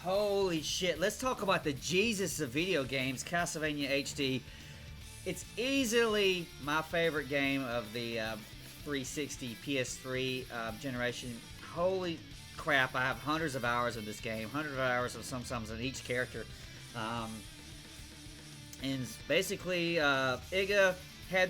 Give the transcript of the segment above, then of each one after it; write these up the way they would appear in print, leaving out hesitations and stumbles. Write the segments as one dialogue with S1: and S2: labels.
S1: Holy shit, let's talk about the Jesus of video games, Castlevania HD. It's easily my favorite game of the 360 PS3 generation. Holy crap, I have hundreds of hours of this game, hundreds of hours of sometimes on each character. And basically, Iga had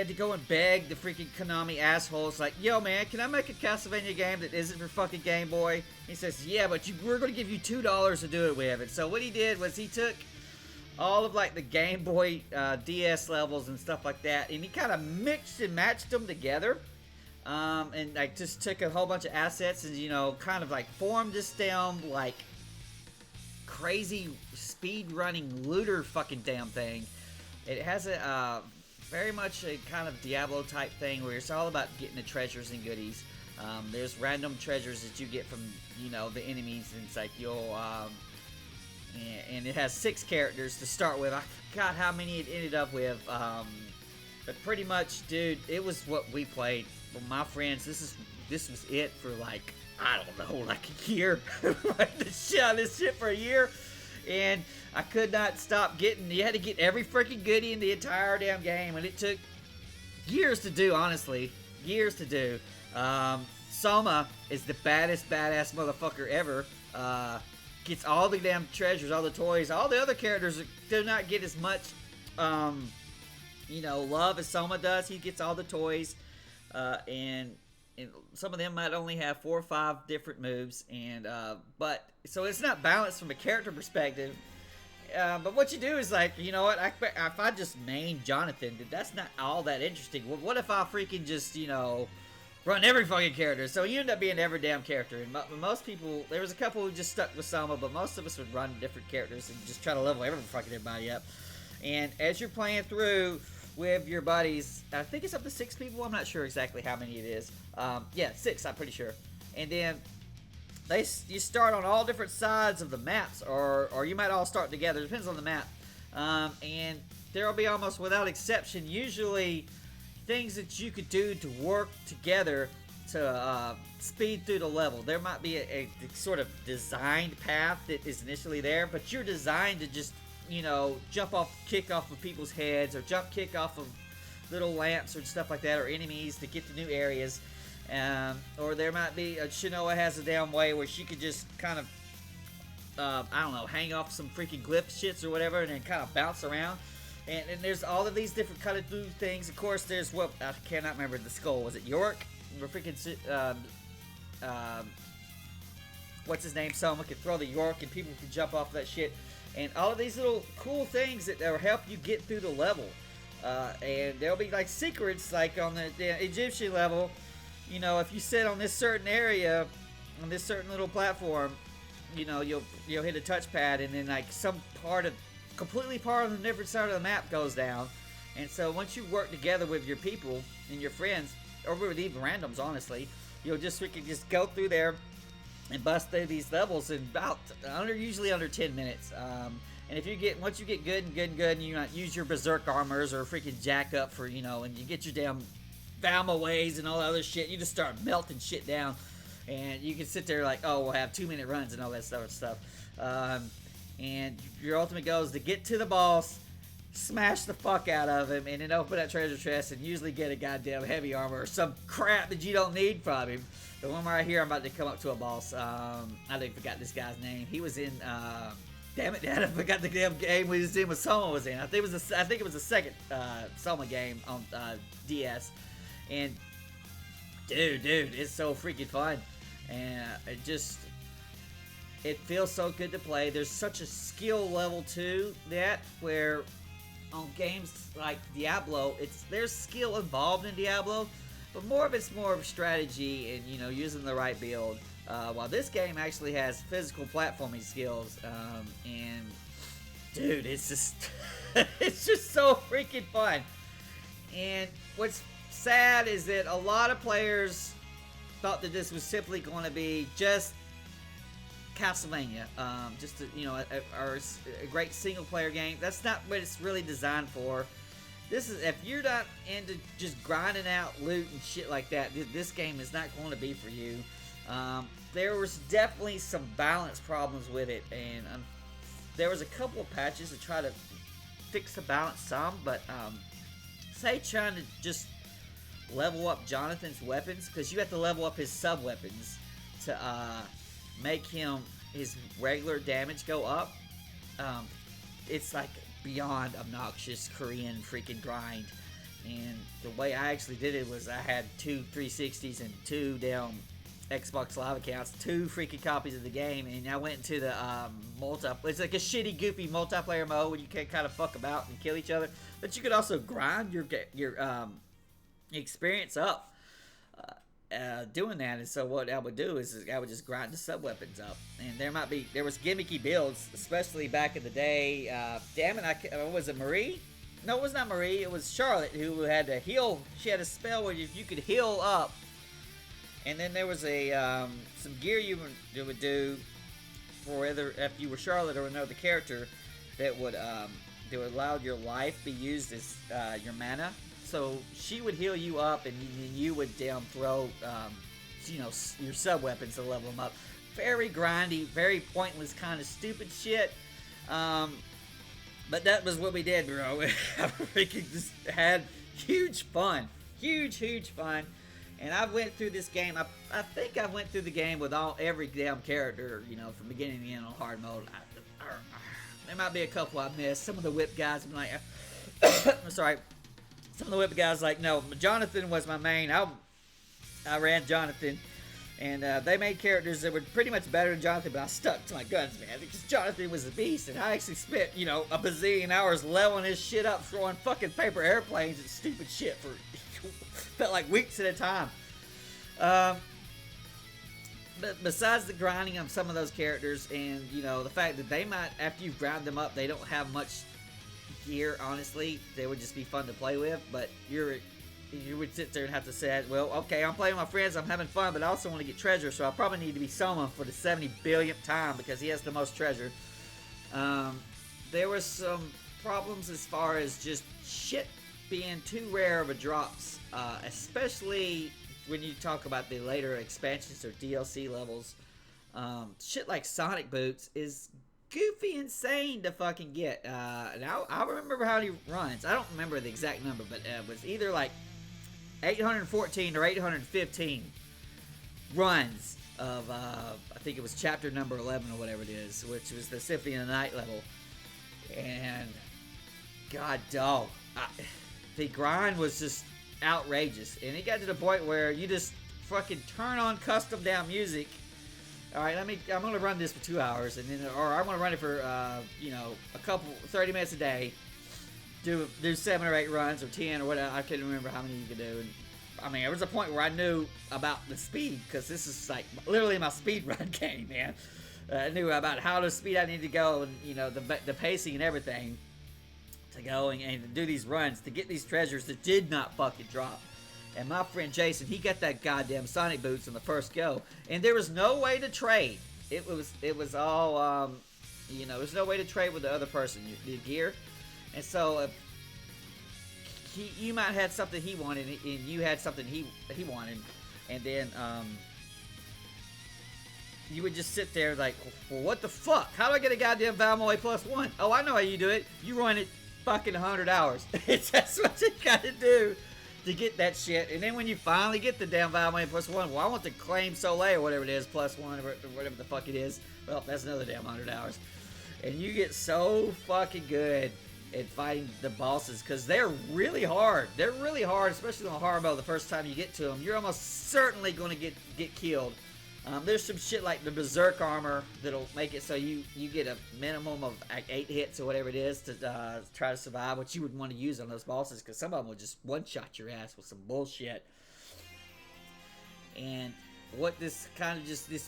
S1: to go and beg the freaking Konami assholes, like, yo man, can I make a Castlevania game that isn't for fucking Game Boy? He says, yeah, but we're going to give you $2 to do it with it. So what he did was he took all of like the Game Boy DS levels and stuff like that, and he kind of mixed and matched them together, and like just took a whole bunch of assets and, you know, kind of like formed this damn like crazy speed running looter fucking damn thing. It has a very much a kind of Diablo type thing where it's all about getting the treasures and goodies. There's random treasures that you get from, you know, the enemies, and it's like you'll and it has 6 characters to start with. I forgot how many it ended up with, but pretty much, dude, it was what we played with my friends. This was it for like, I don't know, like a year. Like the shit out of this shit for a year. And I could not stop getting, you had to get every freaking goodie in the entire damn game, and it took years to do, honestly. Years to do. Soma is the baddest badass motherfucker ever. Gets all the damn treasures, all the toys. All the other characters do not get as much, you know, love as Soma does. He gets all the toys, and some of them might only have 4 or 5 different moves, and but so it's not balanced from a character perspective. But what you do is like, you know what? If I just main Jonathan, that's not all that interesting. What if I freaking just, you know, run every fucking character? So you end up being every damn character. And most people, there was a couple who just stuck with Soma, but most of us would run different characters and just try to level everybody up. And as you're playing through with your buddies, I think it's up to 6 people. I'm not sure exactly how many it is. Yeah, 6, I'm pretty sure. And then you start on all different sides of the maps, or you might all start together. It depends on the map. And there will be, almost without exception, usually things that you could do to work together to speed through the level. There might be a sort of designed path that is initially there, but you're designed to just, you know, kick off of people's heads, or kick off of little lamps or stuff like that, or enemies to get to new areas. Or there might be, Shinoa has a damn way where she could just kind of, I don't know, hang off some freaking glyph shits or whatever, and then kind of bounce around. And there's all of these different kind of new things. Of course, there's what, I cannot remember the skull. Was it York? Or freaking, what's his name? Soma could throw the York and people could jump off that shit. And all of these little cool things that will help you get through the level. And there'll be like secrets, like on the Egyptian level. You know, if you sit on this certain area, on this certain little platform, you know, you'll hit a touchpad, and then like some completely part of the different side of the map goes down. And so once you work together with your people and your friends, or with even randoms, honestly, we can just go through there and bust through these levels in about usually under 10 minutes. And if once you get good, and you not use your berserk armors or freaking jack up for, you know, and you get your damn VALMINWAYS and all that other shit, you just start melting shit down, and you can sit there like, oh, we'll have 2-minute runs and all that sort of stuff. And your ultimate goal is to get to the boss, smash the fuck out of him, and then open that treasure chest and usually get a goddamn heavy armor or some crap that you don't need from him. The one right here, I'm about to come up to a boss. I forgot this guy's name. He was in, damn it, I forgot the damn game we was in with Soma was in. I think it was the second Soma game on DS. And dude, it's so freaking fun. And it feels so good to play. There's such a skill level to that, where on games like Diablo, there's skill involved in Diablo, but more of strategy and, you know, using the right build. While this game actually has physical platforming skills, and dude, it's just it's just so freaking fun. And what's sad is that a lot of players thought that this was simply going to be just Castlevania, just a great single player game. That's not what it's really designed for. If you're not into just grinding out loot and shit like that, this game is not going to be for you. There was definitely some balance problems with it, and there was a couple of patches to try to fix the balance some, but say trying to just level up Jonathan's weapons, because you have to level up his sub-weapons to make his regular damage go up. It's like beyond obnoxious Korean freaking grind. And the way I actually did it was I had 2 360s and 2 damn Xbox Live accounts, 2 freaking copies of the game, and I went into the it's like a shitty, goofy multiplayer mode where you can kind of fuck about and kill each other, but you could also grind your experience up doing that. And so what I would do is I would just grind the sub weapons up, and there was gimmicky builds, especially back in the day. Damn it, was it Marie? No, it was not Marie. It was Charlotte who had to heal. She had a spell where you could heal up. And then there was some gear you would do for either if you were Charlotte or another character that would allow your life be used as your mana. So she would heal you up, and you would throw your sub weapons to level them up. Very grindy, very pointless, kind of stupid shit. But that was what we did, bro. We freaking just had huge fun, huge fun. And I went through this game. I think I went through the game with every damn character, from beginning to end on hard mode. There might be a couple I missed. Some of the whip guys, I'm like, I'm sorry. Some of the whip guys, like, no, Jonathan was my main. I ran Jonathan, and they made characters that were pretty much better than Jonathan, but I stuck to my guns, man, because Jonathan was a beast, and I actually spent, a bazillion hours leveling his shit up, throwing fucking paper airplanes and stupid shit for felt like weeks at a time. But besides the grinding of some of those characters, and the fact that they might, after you ground them up, they don't have much gear. Honestly, they would just be fun to play with. But you would sit there and have to say, well, okay, I'm playing with my friends, I'm having fun, but I also want to get treasure, so I probably need to be Soma for the 70 billionth time because he has the most treasure. There was some problems as far as just shit being too rare of a drops, especially when you talk about the later expansions or DLC levels. Shit like Sonic Boots is goofy insane to fucking get. And I remember how he runs. I don't remember the exact number, but it was either like 814 or 815 runs of, I think it was chapter number 11 or whatever it is, which was the Symphony of the Night level. And god dog, the grind was just outrageous, and it got to the point where you just fucking turn on custom down music. All right, I'm gonna run this for 2 hours, and then, or I'm gonna run it for a couple 30 minutes a day. Do 7 or 8 runs or 10 or whatever. I can't remember how many you could do. And I mean, there was a point where I knew about the speed, because this is like literally my speed run game, man. I knew about how the speed I needed to go, and the pacing and everything to go and to do these runs to get these treasures that did not fucking drop. And my friend Jason, he got that goddamn Sonic Boots on the first go, and there was no way to trade. It was all there's no way to trade with the other person, your gear. And so you might have had something he wanted, and you had something he wanted, and then you would just sit there like, well, what the fuck? How do I get a goddamn VALMINWAYS +1? Oh, I know how you do it. You run it fucking 100 hours. That's what you gotta do to get that shit. And then when you finally get the damn VALMINWAYS +1, well, I want the claim Soleil or whatever it is, +1 or whatever the fuck it is. Well, that's another damn 100 hours. And you get so fucking good at fighting the bosses, because they're really hard. They're really hard, especially on hard mode. The first time you get to them, you're almost certainly going to get killed. There's some shit like the Berserk armor that'll make it so you get a minimum of like 8 hits or whatever it is to try to survive, which you would want to use on those bosses, because some of them will just one-shot your ass with some bullshit. And what this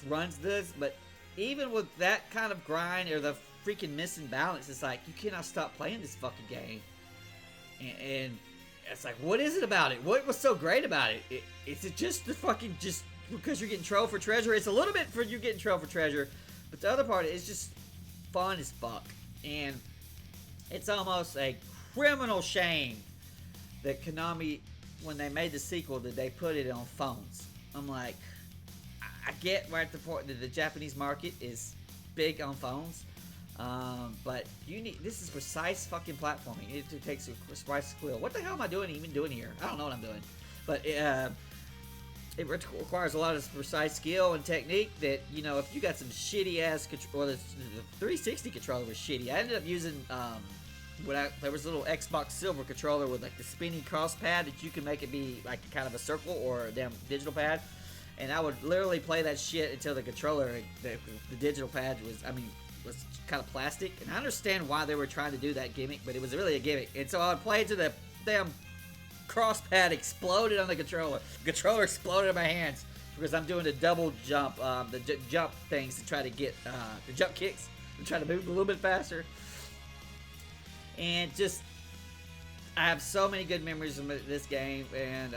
S1: runs does, but even with that kind of grind or the freaking missing balance, it's like you cannot stop playing this fucking game. And it's like, what is it about it? What was so great about it? Is it just the fucking just because you're getting troll for treasure? It's a little bit for you getting troll for treasure, but the other part is just fun as fuck. And it's almost a criminal shame that Konami, when they made the sequel, that they put it on phones. I'm like, I get right at the point that the Japanese market is big on phones, but this is precise fucking platforming. It takes a precise skill. What the hell am I even doing here? I don't know what I'm doing, but it requires a lot of precise skill and technique that, you know, if you got some shitty ass control, the 360 controller was shitty. I ended up using there was a little Xbox Silver controller with like the spinning cross pad that you can make it be like kind of a circle or a damn digital pad, and I would literally play that shit until the controller, the digital pad was kind of plastic. And I understand why they were trying to do that gimmick, but it was really a gimmick. And so I would play to the damn cross pad exploded on the controller. The controller exploded in my hands because I'm doing the double jump, the jump things to try to get the jump kicks to try to move a little bit faster. And just, I have so many good memories of this game. And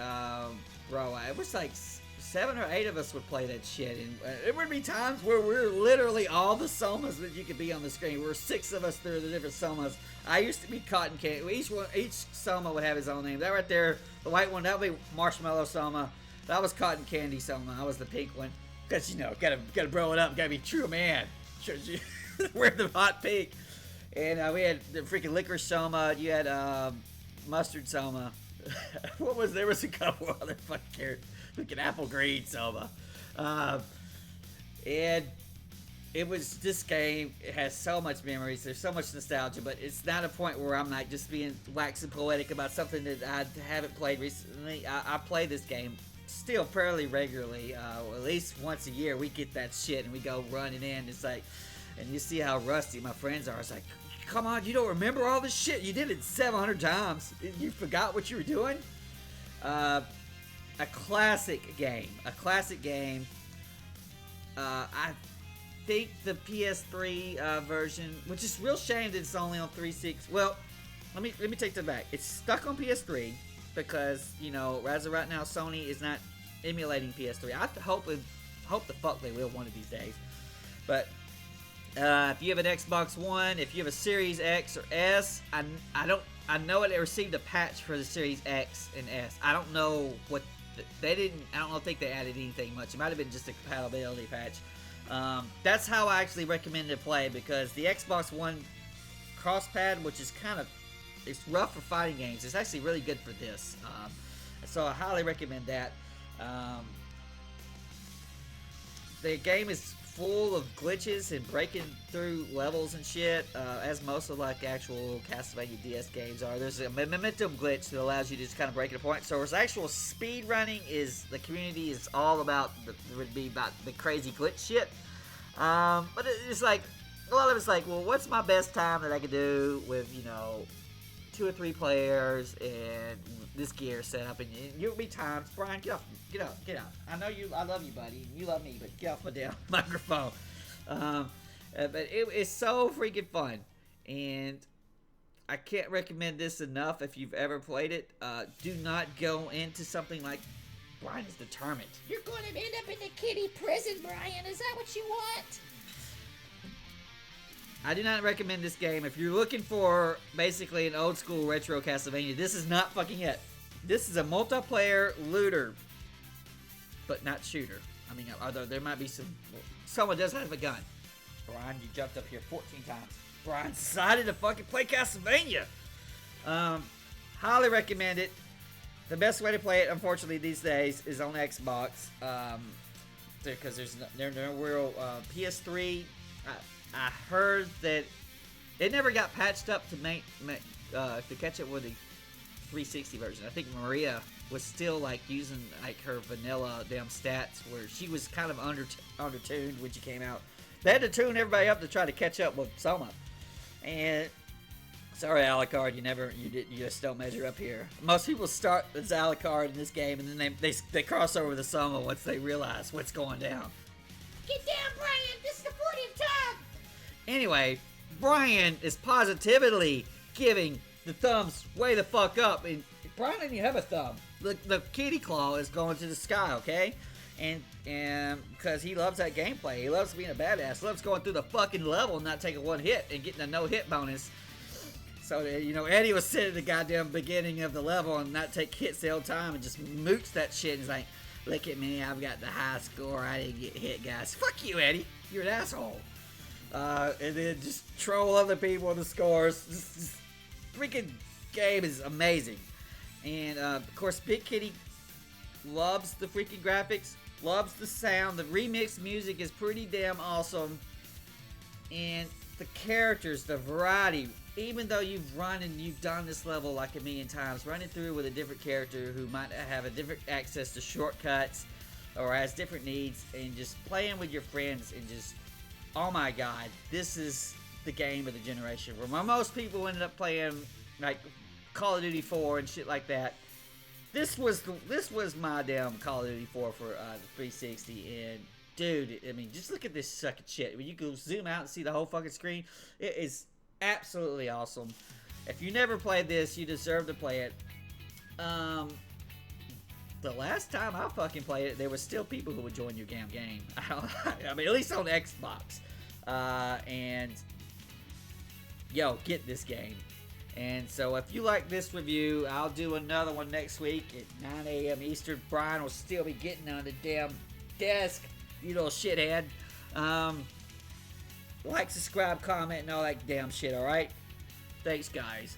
S1: bro, it was like 7 or 8 of us would play that shit, and there would be times where we're literally all the Somas that you could be on the screen. We're 6 of us through the different Somas. I used to be Cotton Candy. Each Soma would have his own name. That right there, the white one, that would be Marshmallow Soma. That was Cotton Candy Soma. I was the pink one, because, you know, gotta blow it up. Gotta be true man. Wear the hot pink. And we had the freaking licorice Soma. You had mustard Soma. There was a couple other fucking characters. Freaking apple green Soma. And it was, this game, it has so much memories. There's so much nostalgia, but it's not a point where I'm like just being waxing poetic about something that I haven't played recently. I play this game still fairly regularly. At least once a year we get that shit and we go running in. It's like, and you see how rusty my friends are. It's like, come on, you don't remember all this shit? You did it 700 times. You forgot what you were doing? A classic game. I think the PS3 version, which is real shame that it's only on 360. Well, let me take that back. It's stuck on PS3 because, you know, as of right now, Sony is not emulating PS3. I hope the fuck they will one of these days. But if you have an Xbox One, if you have a Series X or S, I know it received a patch for the Series X and S. I don't know what they didn't. I don't think they added anything much. It might have been just a compatibility patch. That's how I actually recommend to play, because the Xbox One crosspad, which is it's rough for fighting games, it's actually really good for this. So I highly recommend that. The game is full of glitches and breaking through levels and shit, as most of like actual Castlevania DS games are. There's a momentum glitch that allows you to just kind of break it a point. So as actual speed running is, the community is all about would be about the crazy glitch shit. But it's like, a lot of it's like, well, what's my best time that I could do with, you know, 2 or 3 players and this gear set up? And you'll be times, Brian, get out. I love you, buddy. You love me, but get off my damn microphone. But it's so freaking fun, and I can't recommend this enough. If you've ever played it, do not go into something like, Brian is determined.
S2: You're going to end up in the kiddie prison, Brian. Is that what you want?
S1: I do not recommend this game. If you're looking for basically an old school retro Castlevania, this is not fucking it. This is a multiplayer looter, but not shooter. I mean, although there might be someone does have a gun. Brian, you jumped up here 14 times. Brian decided to fucking play Castlevania. Highly recommend it. The best way to play it, unfortunately, these days is on Xbox. Because there's no real PS3. I heard that it never got patched up to catch up with the 360 version. I think Maria was still like using like her vanilla damn stats, where she was kind of undertuned when she came out. They had to tune everybody up to try to catch up with Soma. And sorry, Alucard, you just don't measure up here. Most people start as Alucard in this game, and then they cross over to Soma once they realize what's going down.
S2: Get down, Brian! This is the 40th time!
S1: Anyway, Brian is positively giving the thumbs way the fuck up. And Brian didn't even have a thumb. The kitty claw is going to the sky, okay? And because he loves that gameplay. He loves being a badass. Loves going through the fucking level and not taking one hit and getting a no-hit bonus. So, you know, Eddie was sitting at the goddamn beginning of the level and not take hits the whole time and just mooch that shit. And he's like, Look at me, I've got the high score. I didn't get hit, guys. Fuck you, Eddie. You're an asshole. And then just troll other people in the scores. This freaking game is amazing. And of course, Big Kitty loves the freaking graphics, loves the sound. The remixed music is pretty damn awesome. And the characters, the variety, even though you've done this level like a million times, running through with a different character who might have a different access to shortcuts or has different needs, and just playing with your friends and just, oh my god, this is the game of the generation. Where most people ended up playing like Call of Duty 4 and shit like that. This was my damn Call of Duty 4 for the 360, and dude, I mean, just look at this sucking shit. When you go zoom out and see the whole fucking screen, it is absolutely awesome. If you never played this, you deserve to play it. The last time I fucking played it, there was still people who would join your damn game. I mean, at least on Xbox. And yo, get this game. And so if you like this review, I'll do another one next week at 9 a.m. Eastern. Brian will still be getting on the damn desk, you little shithead. Like, subscribe, comment, and all that damn shit, alright? Thanks, guys.